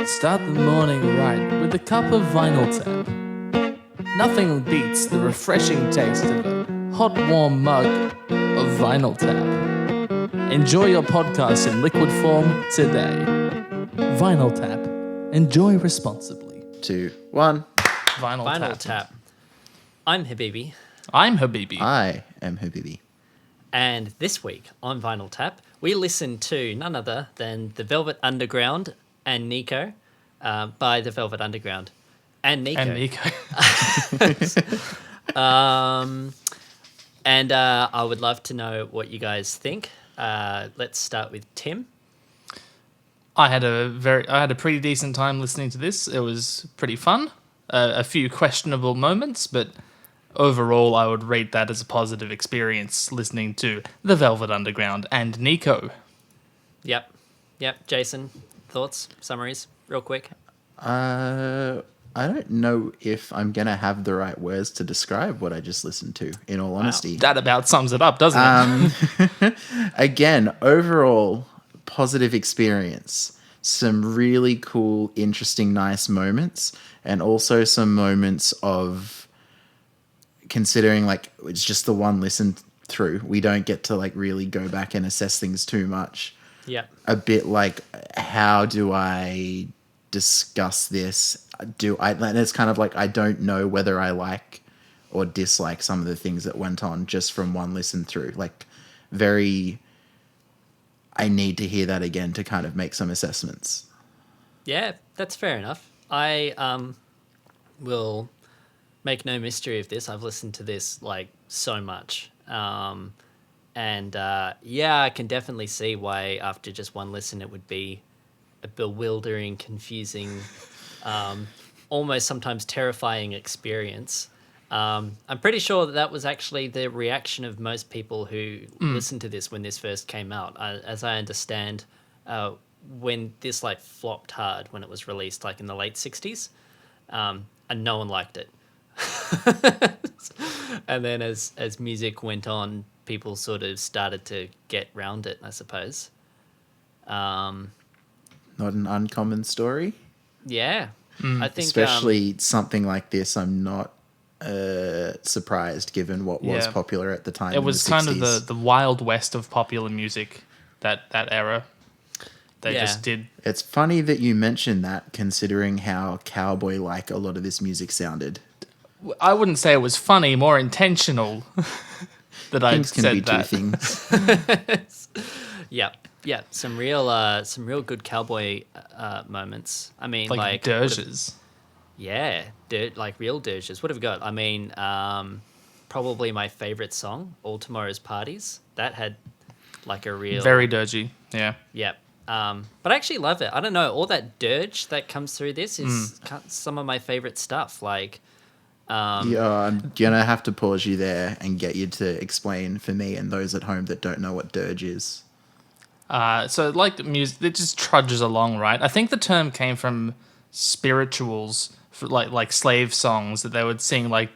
Start the morning right with a cup of Vinyl Tap. Nothing beats the refreshing taste of a hot, warm mug of Vinyl Tap. Enjoy your podcast in liquid form today. Vinyl Tap. Enjoy responsibly. 2, 1. Vinyl Tap. I'm Habibi. I'm Habibi. I am Habibi. And this week on Vinyl Tap, we listen to none other than The Velvet Underground and Nico by The Velvet Underground and Nico. And Nico. And I would love to know what you guys think. Let's start with Tim. I had a pretty decent time listening to this. It was pretty fun. A few questionable moments, but overall I would rate that as a positive experience listening to The Velvet Underground and Nico. Yep. Jason, thoughts, summaries, real quick? I don't know if I'm going to have the right words to describe what I just listened to, in all honesty. That about sums it up, doesn't it? Again, overall, positive experience. Some really cool, interesting, nice moments, and also some moments of considering, like, it's just the one listen through. We don't get to, like, really go back and assess things too much. Yeah. A bit like, how do I discuss this? And it's kind of like, I don't know whether I like or dislike some of the things that went on just from one listen through. Like, I need to hear that again to kind of make some assessments. Yeah, that's fair enough. I will make no mystery of this. I've listened to this like so much. I can definitely see why after just one listen it would be a bewildering, confusing, almost sometimes terrifying experience. I'm pretty sure that was actually the reaction of most people who listened to this when this first came out. As I understand, when this like flopped hard when it was released, like in the late 60s, and no one liked it. And then as music went on, people sort of started to get round it, I suppose. Not an uncommon story. Yeah. I think especially something like this, I'm not surprised given what was popular at the time. It was kind of the Wild West of popular music, that era. They just did. It's funny that you mentioned that, considering how cowboy-like a lot of this music sounded. I wouldn't say it was funny, more intentional that I said that. Things can be two things. Yeah. Some real good cowboy moments. I mean, like dirges. Yeah, like real dirges. What have we got? I mean, probably my favorite song, All Tomorrow's Parties. That had like a real... Very dirgy, yeah. Yeah. But I actually love it. I don't know, all that dirge that comes through this is some of my favorite stuff. Like... I'm gonna have to pause you there and get you to explain for me and those at home that don't know what dirge is. So like music, it just trudges along, right? I think the term came from spirituals, for like slave songs that they would sing like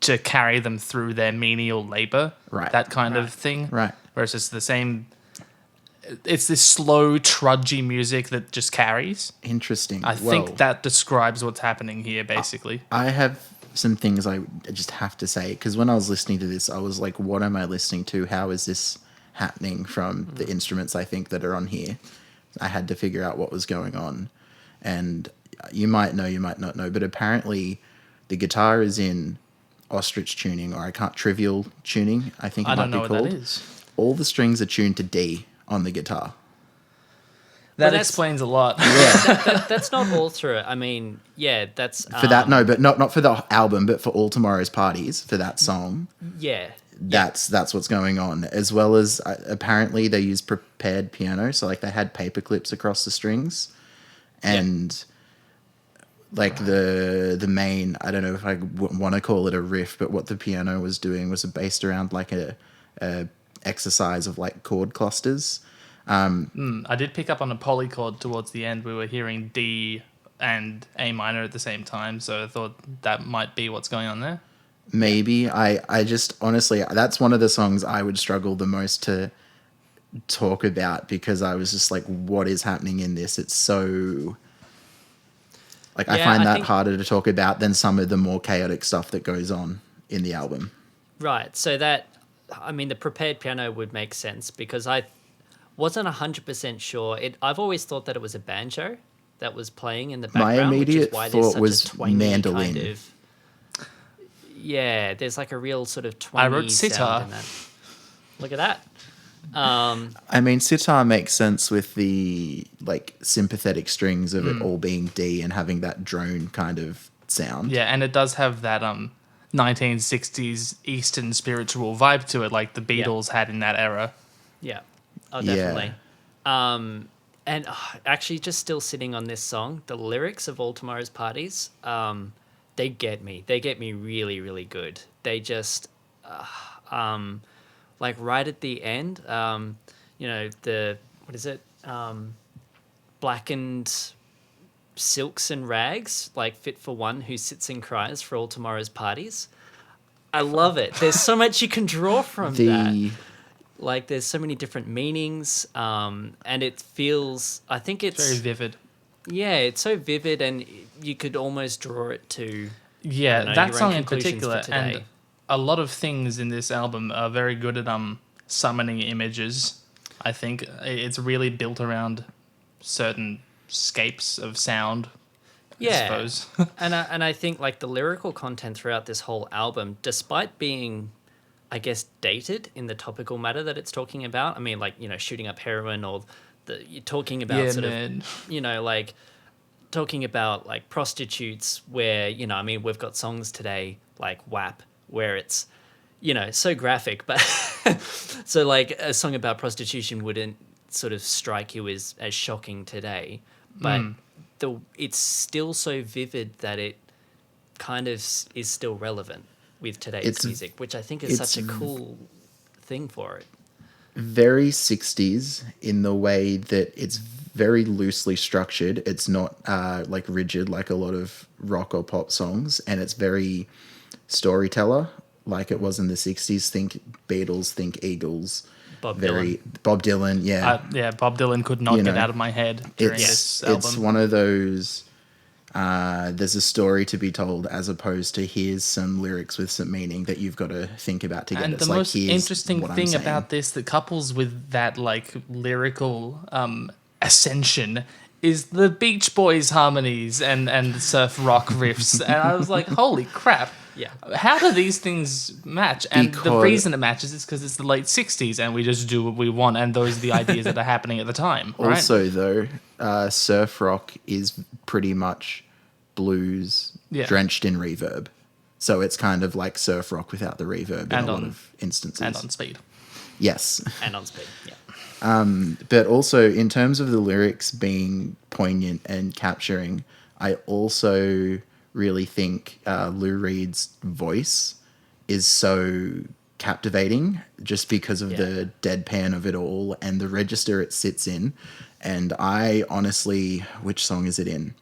to carry them through their menial labor, right? That kind of thing, right? Whereas it's the same. It's this slow, trudgy music that just carries. Interesting. I think that describes what's happening here, basically. I have some things I just have to say, because when I was listening to this, I was like, what am I listening to? How is this happening from the instruments I think that are on here? I had to figure out what was going on. And you might know, you might not know, but apparently the guitar is in ostrich tuning, or trivial tuning, I think it might be called. I don't know what that is. All the strings are tuned to D on the guitar. That explains a lot. Yeah, that's not all through it. I mean, yeah, that's for that. No, but not for the album, but for All Tomorrow's Parties, for that song. Yeah, that's what's going on. As well as apparently they use prepared piano, so like they had paper clips across the strings, and like the main. I don't know if I want to call it a riff, but what the piano was doing was based around like a exercise of like chord clusters. I did pick up on a polychord towards the end. We were hearing D and A minor at the same time, so I thought that might be what's going on there. Maybe. I just honestly, that's one of the songs I would struggle the most to talk about, because I was just like, what is happening in this? It's so Like I Yeah, find I that think- harder to talk about than some of the more chaotic stuff that goes on in the album. Right. So that, I mean, the prepared piano would make sense because I wasn't 100% sure. I've always thought that it was a banjo that was playing in the My background, which is immediate why there's thought such was a twangy mandolin. kind of. Yeah, there's like a real sort of twangy I wrote sitar. sound in that. Look at that. I mean, sitar makes sense with the like sympathetic strings of it all being D and having that drone kind of sound. Yeah, and it does have that 1960s Eastern spiritual vibe to it, like the Beatles had in that era. Yeah. Oh, Yeah. definitely. And actually, just still sitting on this song, the lyrics of All Tomorrow's Parties, they get me. They get me really, really good. They just, like right at the end, what is it? Blackened silks and rags, like fit for one who sits and cries for all tomorrow's parties. I love it. There's so much you can draw from that. Like there's so many different meanings, and it feels. I think it's Very vivid. yeah, it's so vivid, and you could almost draw it to Yeah, know, that your own song in conclusions for particular, and today. a lot of things in this album are very good at summoning images. I think it's really built around certain scapes of sound. I suppose. and I think like the lyrical content throughout this whole album, despite being, I guess, dated in the topical matter that it's talking about. I mean, like shooting up heroin, or you're talking about Yeah, sort man. of like talking about like prostitutes, where I mean, we've got songs today like WAP where it's so graphic, but so like a song about prostitution wouldn't sort of strike you as shocking today, but it's still so vivid that it kind of is still relevant with today's music, which I think is such a cool thing for it. Very 60s in the way that it's very loosely structured. It's not like rigid like a lot of rock or pop songs, and it's very storyteller like it was in the 60s. Think Beatles, think Eagles. Bob Dylan, yeah. Bob Dylan could not get out of my head during this album. It's one of those there's a story to be told as opposed to here's some lyrics with some meaning that you've got to think about to get And it. the most interesting thing about this that couples with that like lyrical ascension is the Beach Boys harmonies and surf rock riffs. And I was like, holy crap. Yeah. How do these things match? And the Because- reason it matches is because it's the late 60s and we just do what we want, and those are the ideas that are happening at the time. Right? Also, though, surf rock is pretty much blues drenched in reverb. So it's kind of like surf rock without the reverb in a lot of instances. And on speed. Yes. And on speed, yeah. But also, in terms of the lyrics being poignant and capturing, I also really think Lou Reed's voice is so captivating just because of the deadpan of it all and the register it sits in. And I honestly, which song is it in?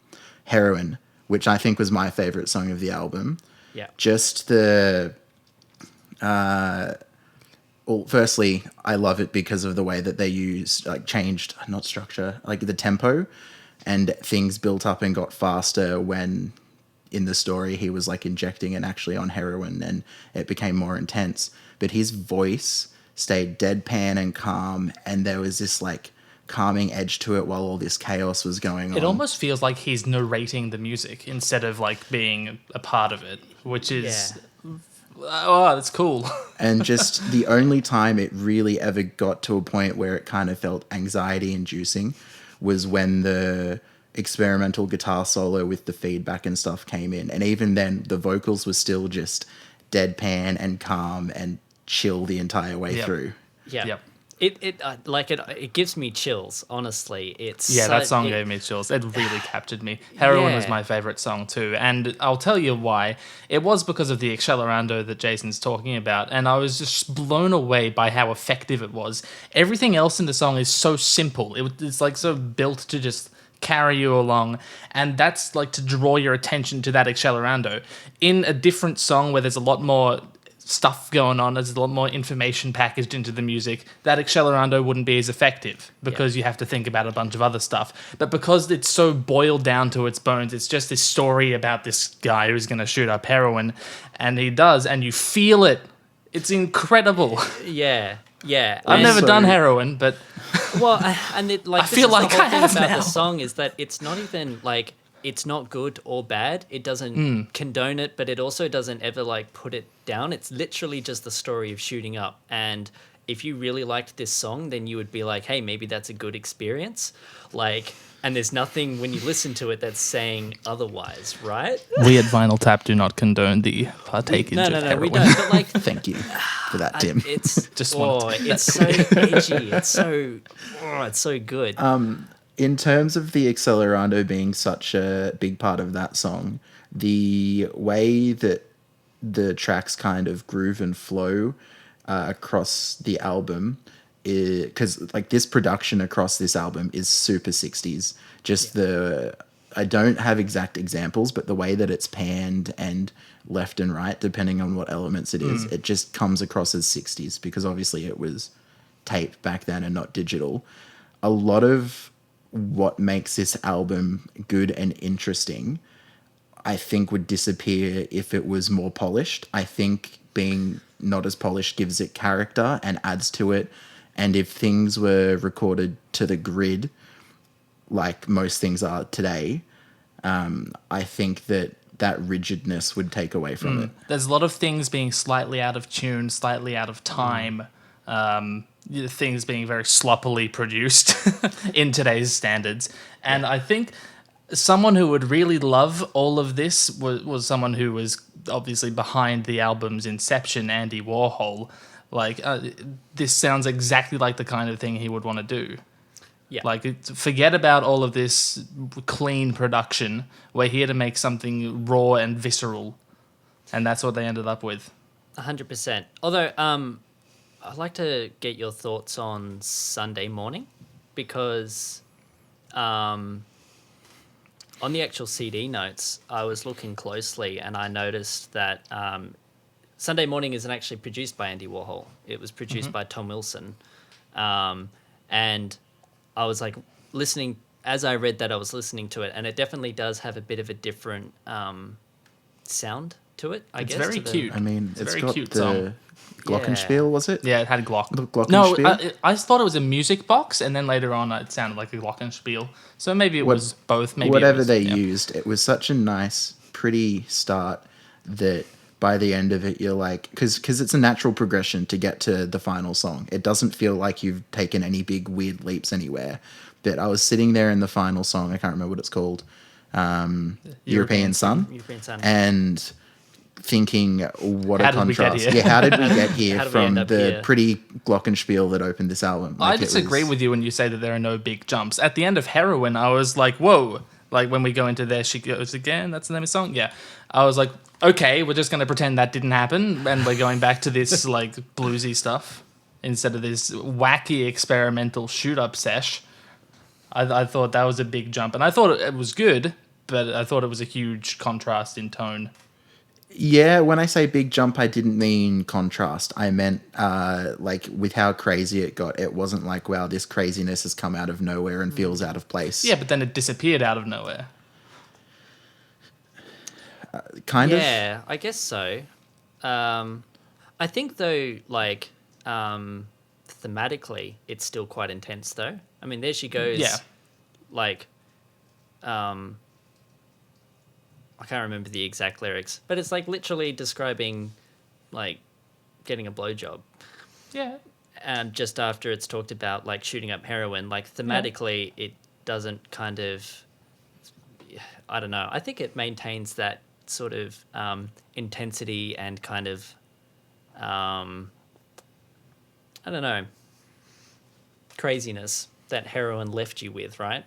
Heroin, which I think was my favorite song of the album. Yeah. Just the... well, firstly, I love it because of the way that they used, like, changed, not structure, like the tempo, and things built up and got faster when in the story he was like injecting and actually on heroin, and it became more intense. But his voice stayed deadpan and calm, and there was this like calming edge to it while all this chaos was going on. It almost feels like he's narrating the music instead of like being a part of it, which is... Oh, that's cool. And just the only time it really ever got to a point where it kind of felt anxiety inducing was when the experimental guitar solo with the feedback and stuff came in. And even then, the vocals were still just deadpan and calm and chill the entire way through. Yeah. Yep. It gives me chills, honestly. That song gave me chills. It really captured me. Heroin was Yeah. my favorite song too, and I'll tell you why. It was because of the accelerando that Jason's talking about, and I was just blown away by how effective it was. Everything else in the song is so simple. It's like so built to just carry you along, and that's like to draw your attention to that accelerando. In a different song where there's a lot more stuff going on. There's a lot more information packaged into the music. That Accelerando wouldn't be as effective because you have to think about a bunch of other stuff. But because it's so boiled down to its bones, it's just this story about this guy who's going to shoot up heroin, and he does, and you feel it. It's incredible. Yeah. I've never done heroin, but Well, and it like I feel like the whole I thing have about now. the song is that it's not even like it's not good or bad. It doesn't condone it, but it also doesn't ever like put it down. It's literally just the story of shooting up. And if you really liked this song, then you would be like, hey, maybe that's a good experience. Like, and there's nothing when you listen to it that's saying otherwise, right? we at Vinyl Tap do not condone the partakage No, of heroin. we don't. But like, Thank you for that, Tim. it's Just wanted it's so edgy. It's so good. In terms of the Accelerando being such a big part of that song, the way that the tracks kind of groove and flow across the album, because like this production across this album is super 60s. Just I don't have exact examples, but the way that it's panned and left and right, depending on what elements it is, it just comes across as 60s because obviously it was tape back then and not digital. A lot of what makes this album good and interesting, I think, would disappear if it was more polished. I think being not as polished gives it character and adds to it. And if things were recorded to the grid, like most things are today, I think that rigidness would take away from it. There's a lot of things being slightly out of tune, slightly out of time, things being very sloppily produced in today's standards. And I think someone who would really love all of this was someone who was obviously behind the album's inception, Andy Warhol. Like, this sounds exactly like the kind of thing he would want to do. Yeah. Like, forget about all of this clean production. We're here to make something raw and visceral. And that's what they ended up with. 100%. Although, I'd like to get your thoughts on Sunday Morning, because on the actual CD notes, I was looking closely and I noticed that Sunday Morning isn't actually produced by Andy Warhol. It was produced by Tom Wilson. And I was like listening, as I read that, I was listening to it, and it definitely does have a bit of a different sound to it, I guess. It's very to the- cute. I mean, It's a it's very got cute the song. Glockenspiel, was it? Yeah, it had Glock. The No, Glockenspiel? I thought it was a music box, and then later on it sounded like a Glockenspiel. So maybe it was both. Maybe Whatever it was, they used, it was such a nice, pretty start that by the end of it, you're like, because it's a natural progression to get to the final song. It doesn't feel like you've taken any big weird leaps anywhere. But I was sitting there in the final song, I can't remember what it's called, European Sun, European Sun. and thinking, what How a did we get contrast. here? Yeah, how did we get here How did we end from up the here? pretty glockenspiel that opened this album? I Like, it disagree was- with you when you say that there are no big jumps. At the end of Heroin, I was like, whoa. Like, when we go into there, she goes again, that's the name of the song? Yeah. I was like, okay, we're just going to pretend that didn't happen, and we're going back to this, like, bluesy stuff instead of this wacky experimental shoot-up sesh. I thought that was a big jump. And I thought it was good, but I thought it was a huge contrast in tone. Yeah, when I say big jump, I didn't mean contrast. I meant, like, with how crazy it got, it wasn't like, wow, this craziness has come out of nowhere and feels out of place. Yeah, but then it disappeared out of nowhere. Kind of. Yeah, I guess so. I think though, like thematically, it's still quite intense though. I mean, there she goes. Yeah. Like, I can't remember the exact lyrics, but it's like literally describing, like, getting a blowjob. Yeah. And just after it's talked about like shooting up heroin, like thematically, it doesn't kind of. I don't know. I think it maintains that sort of intensity and kind of I don't know, craziness that heroin left you with, right?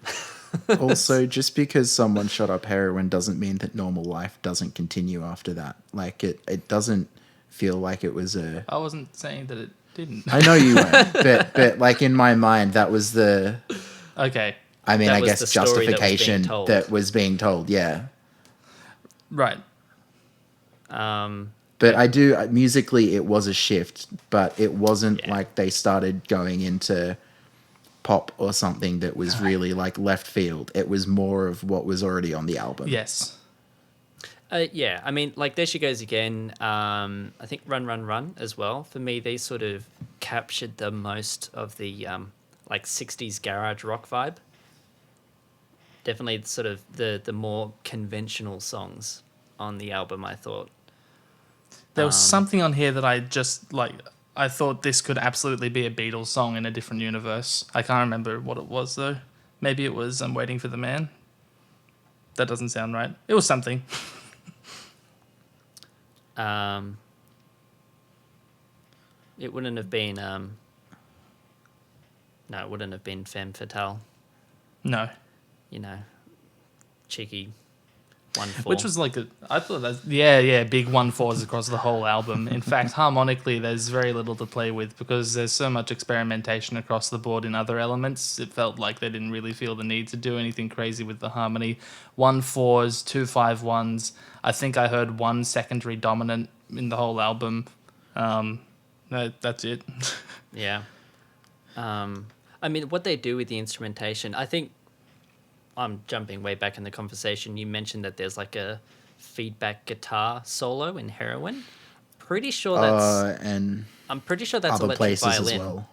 Also, just because someone shot up heroin doesn't mean that normal life doesn't continue after that. Like, it doesn't feel like it was a... I wasn't saying that it didn't. I know you weren't, but like, in my mind, that was the... Okay. I mean, That I was guess the story that was being justification told. that was being told, yeah. Right. But I do musically, it was a shift, but it wasn't Yeah. like they started going into pop or something that was really like left field. It was more of what was already on the album. Yes. Yeah, I mean, like There She Goes Again. I think Run, Run, Run as well. For me, they sort of captured the most of the like 60s garage rock vibe. Definitely sort of the more conventional songs on the album, I thought. There was something on here that I just like. I thought this could absolutely be a Beatles song in a different universe. I can't remember what it was though. Maybe it was "I'm Waiting for the Man." That doesn't sound right. It was something. It wouldn't have been no, it wouldn't have been Femme Fatale. No. You know, cheeky 1/4. Which was like I thought that yeah, big 1/4s across the whole album. In fact, harmonically, there's very little to play with because there's so much experimentation across the board in other elements. It felt like they didn't really feel the need to do anything crazy with the harmony. 1/4s, 2 5/1s. I think I heard one secondary dominant in the whole album. That's it. Yeah. I mean, what they do with the instrumentation, I think I'm jumping way back in the conversation. You mentioned that there's like a feedback guitar solo in Heroin. Pretty sure that's. And I'm pretty sure that's other electric places violin. as well.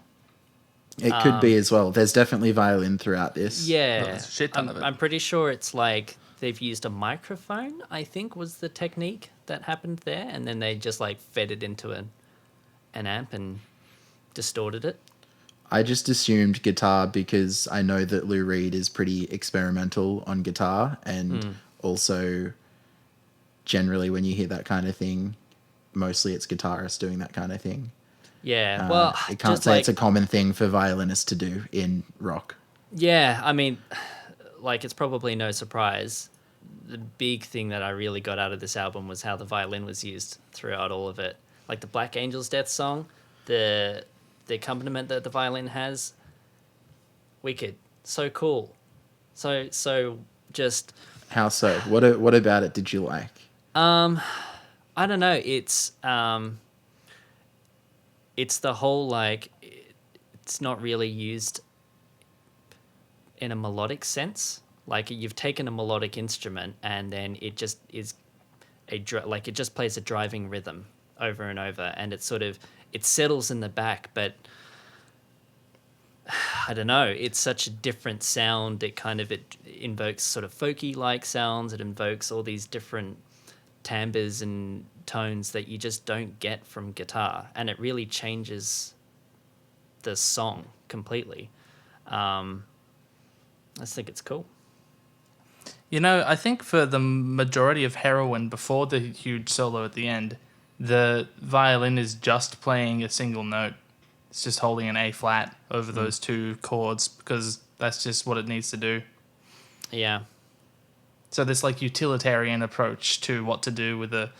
It could be as well. There's definitely violin throughout this. Yeah, There's a shit ton of it. I'm pretty sure it's like they've used a microphone. I think was the technique that happened there, and then they just like fed it into an amp and distorted it. I just assumed guitar because I know that Lou Reed is pretty experimental on guitar, and also generally when you hear that kind of thing, mostly it's guitarists doing that kind of thing. Yeah, well, I can't just say like, it's a common thing for violinists to do in rock. yeah, I mean, like it's probably no surprise. The big thing that I really got out of this album was how the violin was used throughout all of it. Like the Black Angels Death song, the accompaniment that the violin has, wicked, so cool, so just. How so? What about it did you like? I don't know. It's the whole like it's not really used in a melodic sense. Like you've taken a melodic instrument and then it just is like it just plays a driving rhythm over and over, and it settles in the back, but I don't know. It's such a different sound. It invokes sort of folky like sounds. It invokes all these different timbres and tones that you just don't get from guitar, and it really changes the song completely. I just think it's cool. You know, I think for the majority of Heroin, before the huge solo at the end, the violin is just playing a single note. It's just holding an A flat over those two chords because that's just what it needs to do. Yeah. So this like utilitarian approach to what to do with a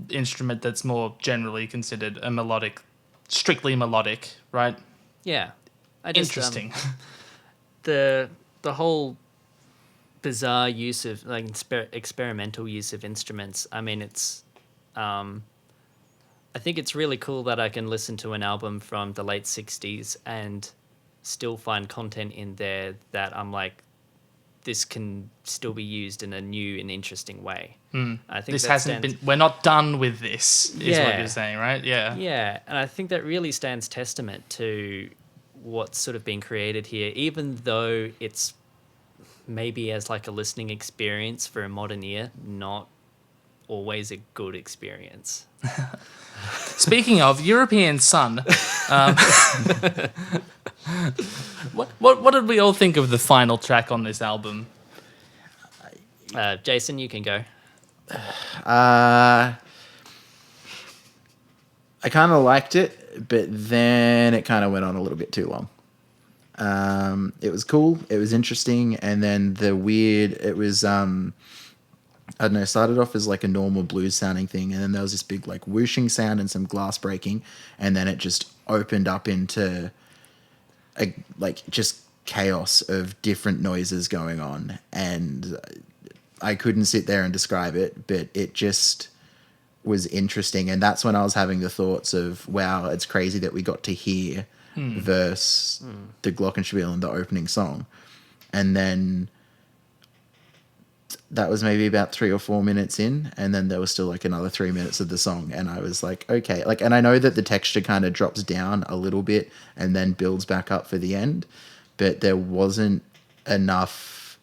instrument that's more generally considered a melodic, strictly melodic, right? Yeah. Interesting. The whole bizarre use of like experimental use of instruments. I mean, it's I think it's really cool that I can listen to an album from the late 60s and still find content in there that I'm like, this can still be used in a new and interesting way. I think This that hasn't been. We're not done with this. Is what Yeah. you're saying, right? Yeah. Yeah, and I think that really stands testament to what's sort of been created here, even though it's maybe as like a listening experience for a modern ear, not always a good experience. Speaking of European Sun, what did we all think of the final track on this album? Jason, you can go. I kind of liked it, but then it kind of went on a little bit too long. It was cool. It was interesting. And then it was, I don't know, started off as like a normal blues sounding thing. And then there was this big like whooshing sound and some glass breaking. And then it just opened up into just chaos of different noises going on. And I couldn't sit there and describe it, but it just was interesting. And that's when I was having the thoughts of, wow, it's crazy that we got to hear verse the Glockenspiel in the opening song. And then that was maybe about 3 or 4 minutes in, and then there was still like another 3 minutes of the song, and I was like, okay, like, and I know that the texture kind of drops down a little bit and then builds back up for the end, but there wasn't enough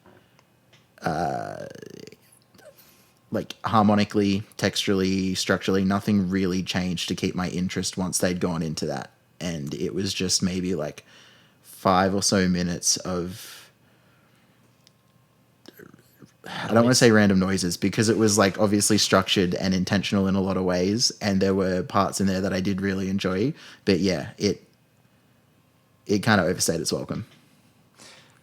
like harmonically, texturally, structurally, nothing really changed to keep my interest once they'd gone into that. And it was just maybe like 5 or so minutes of, I don't want to say random noises, because it was like obviously structured and intentional in a lot of ways, and there were parts in there that I did really enjoy. But yeah, it kind of overstayed its welcome.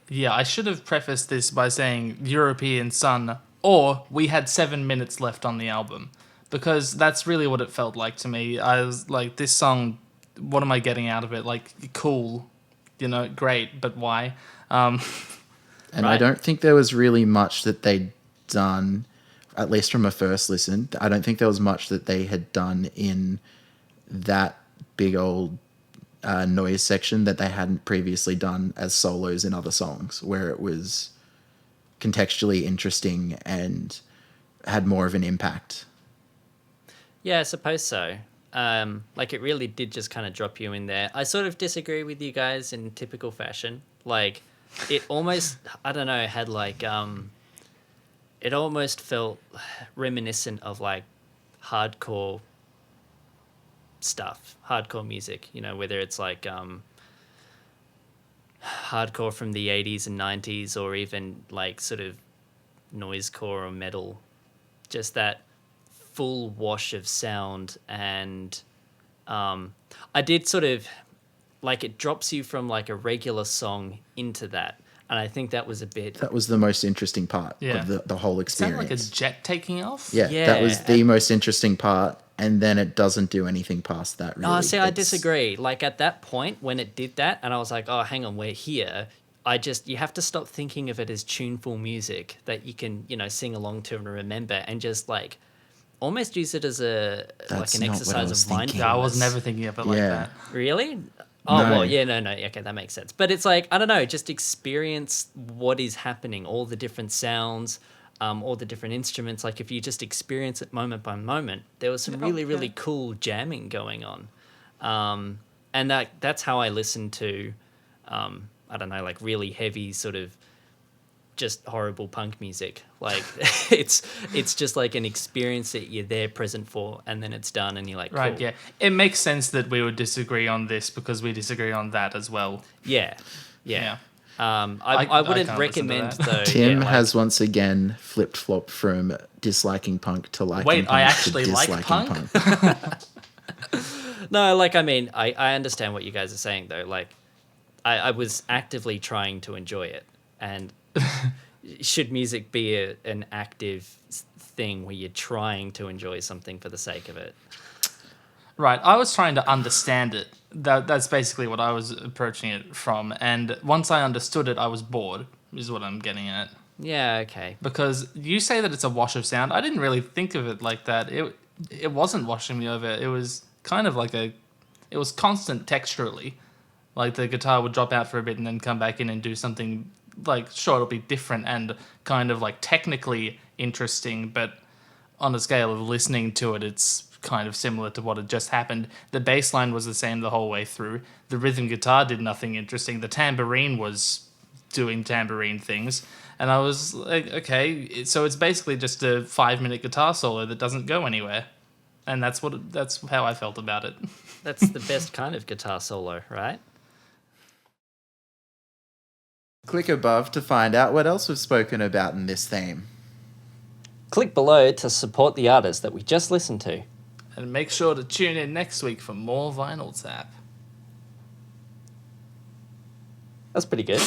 Yeah, I should have prefaced this by saying European Sun, or we had 7 minutes left on the album, because that's really what it felt like to me. I was like, this song, what am I getting out of it? Like, cool, you know, great, but why? And Right. I don't think there was really much that they'd done, at least from a first listen. I don't think there was much that they had done in that big old noise section that they hadn't previously done as solos in other songs, where it was contextually interesting and had more of an impact. Yeah, I suppose so. Like, it really did just kind of drop you in there. I sort of disagree with you guys in typical fashion. Like, it almost, I don't know, had like, it almost felt reminiscent of like hardcore stuff, hardcore music, you know, whether it's like hardcore from the 80s and 90s, or even like sort of noisecore or metal, just that full wash of sound. And I did sort of like, it drops you from like a regular song into that, and I think that was a bit, That was the most interesting part Yeah. of the whole It sounded experience. like a jet taking off. Yeah, Yeah. that was the most interesting part, and then it doesn't do anything past that, really. oh, see, I It's- disagree. Like, at that point when it did that, and I was like, oh, hang on, we're here, you have to stop thinking of it as tuneful music that you can, you know, sing along to and remember, and just like almost use it as a That's like an not what I exercise was of thinking. mindfulness. Yeah, I was never thinking of it like Yeah. that. Really? Oh, No. well, yeah, no, okay, that makes sense. But it's like, I don't know, just experience what is happening, all the different sounds, all the different instruments. Like, if you just experience it moment by moment, there was some really, really cool jamming going on. And that's how I listen to, I don't know, like really heavy sort of just horrible punk music. Like, it's just like an experience that you're there present for, and then it's done and you're like, Right, cool. yeah. It makes sense that we would disagree on this because we disagree on that as well. Yeah. I I wouldn't can't listen to recommend that. though. Tim yeah, like- has once again flip-flopped from disliking punk to liking Wait, punk I to actually like disliking punk? No, like, I mean, I understand what you guys are saying though. Like, I was actively trying to enjoy it, and should music be an active thing where you're trying to enjoy something for the sake of it? Right, I was trying to understand it. That's basically what I was approaching it from. And once I understood it, I was bored, is what I'm getting at. Yeah, okay. Because you say that it's a wash of sound. I didn't really think of it like that. It wasn't washing me over. It was kind of like it was constant texturally. Like, the guitar would drop out for a bit and then come back in and do something, like, sure, it'll be different and kind of like technically interesting, but on a scale of listening to it, it's kind of similar to what had just happened. The bass line was the same the whole way through. The rhythm guitar did nothing interesting. The tambourine was doing tambourine things. And I was like, okay, so it's basically just a 5-minute guitar solo that doesn't go anywhere. And that's how I felt about it. That's the best kind of guitar solo, right? Click above to find out what else we've spoken about in this theme. Click below to support the artist that we just listened to. And make sure to tune in next week for more Vinyl Tap. That's pretty good.